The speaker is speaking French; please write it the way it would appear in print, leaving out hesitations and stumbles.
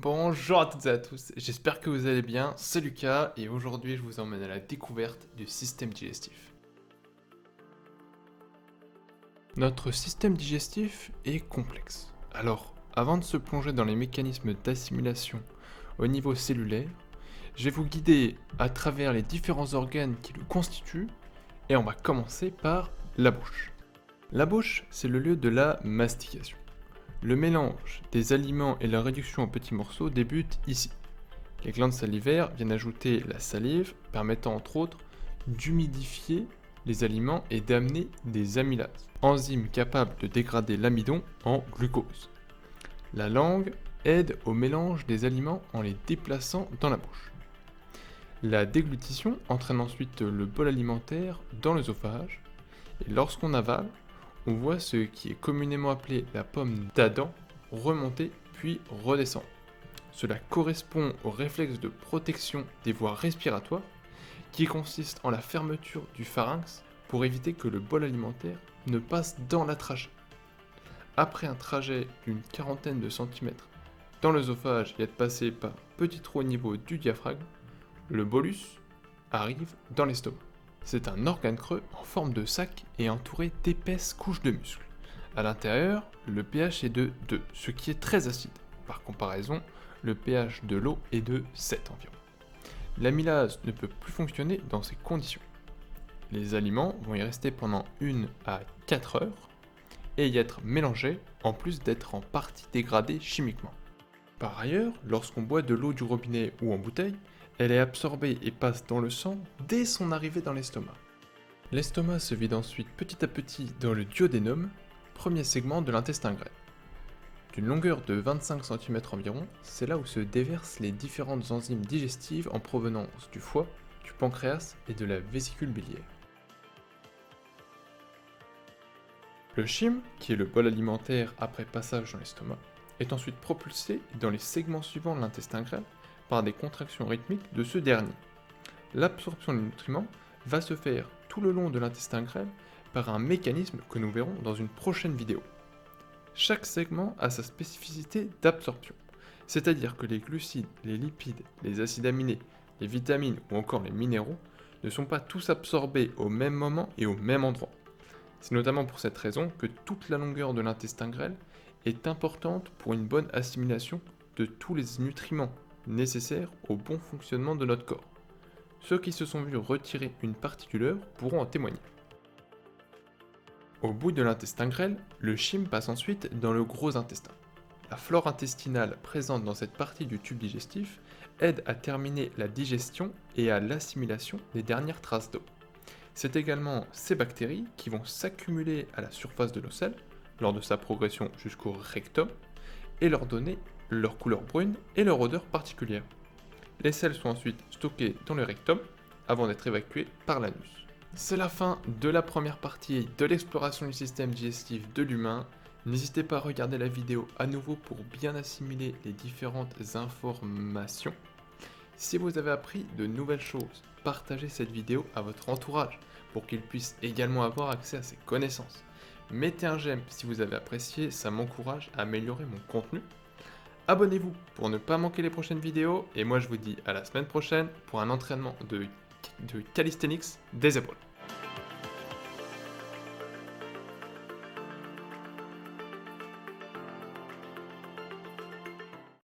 Bonjour à toutes et à tous, j'espère que vous allez bien, c'est Lucas et aujourd'hui je vous emmène à la découverte du système digestif. Notre système digestif est complexe. Alors, avant de se plonger dans les mécanismes d'assimilation au niveau cellulaire, je vais vous guider à travers les différents organes qui le constituent et on va commencer par la bouche. La bouche, c'est le lieu de la mastication. Le mélange des aliments et la réduction en petits morceaux débute ici. Les glandes salivaires viennent ajouter la salive, permettant entre autres d'humidifier les aliments et d'amener des amylases, enzymes capables de dégrader l'amidon en glucose. La langue aide au mélange des aliments en les déplaçant dans la bouche. La déglutition entraîne ensuite le bol alimentaire dans l'œsophage, et lorsqu'on avale, on voit ce qui est communément appelé la pomme d'Adam remonter puis redescendre. Cela correspond au réflexe de protection des voies respiratoires qui consiste en la fermeture du pharynx pour éviter que le bol alimentaire ne passe dans la trachée. Après un trajet d'une quarantaine de centimètres dans l'œsophage et être passé par un petit trou au niveau du diaphragme, le bolus arrive dans l'estomac. C'est un organe creux en forme de sac et entouré d'épaisses couches de muscles. À l'intérieur, le pH est de 2, ce qui est très acide. Par comparaison, le pH de l'eau est de 7 environ. L'amylase ne peut plus fonctionner dans ces conditions. Les aliments vont y rester pendant 1 à 4 heures et y être mélangés en plus d'être en partie dégradés chimiquement. Par ailleurs, lorsqu'on boit de l'eau du robinet ou en bouteille, elle est absorbée et passe dans le sang dès son arrivée dans l'estomac. L'estomac se vide ensuite petit à petit dans le duodénum, premier segment de l'intestin grêle. D'une longueur de 25 cm environ, c'est là où se déversent les différentes enzymes digestives en provenance du foie, du pancréas et de la vésicule biliaire. Le chyme, qui est le bol alimentaire après passage dans l'estomac, est ensuite propulsé dans les segments suivants de l'intestin grêle par des contractions rythmiques de ce dernier. L'absorption des nutriments va se faire tout le long de l'intestin grêle par un mécanisme que nous verrons dans une prochaine vidéo. Chaque segment a sa spécificité d'absorption, c'est-à-dire que les glucides, les lipides, les acides aminés, les vitamines ou encore les minéraux ne sont pas tous absorbés au même moment et au même endroit. C'est notamment pour cette raison que toute la longueur de l'intestin grêle est importante pour une bonne assimilation de tous les nutriments nécessaires au bon fonctionnement de notre corps. Ceux qui se sont vus retirer une partie du leur pourront en témoigner. Au bout de l'intestin grêle, le chyme passe ensuite dans le gros intestin. La flore intestinale présente dans cette partie du tube digestif aide à terminer la digestion et à l'assimilation des dernières traces d'eau. C'est également ces bactéries qui vont s'accumuler à la surface de nos selles lors de sa progression jusqu'au rectum et leur donner leur couleur brune et leur odeur particulière. Les selles sont ensuite stockées dans le rectum avant d'être évacuées par l'anus. C'est la fin de la première partie de l'exploration du système digestif de l'humain. N'hésitez pas à regarder la vidéo à nouveau pour bien assimiler les différentes informations. Si vous avez appris de nouvelles choses, partagez cette vidéo à votre entourage pour qu'il puisse également avoir accès à ces connaissances. Mettez un j'aime si vous avez apprécié, ça m'encourage à améliorer mon contenu. Abonnez-vous pour ne pas manquer les prochaines vidéos et moi je vous dis à la semaine prochaine pour un entraînement de calisthenics des épaules.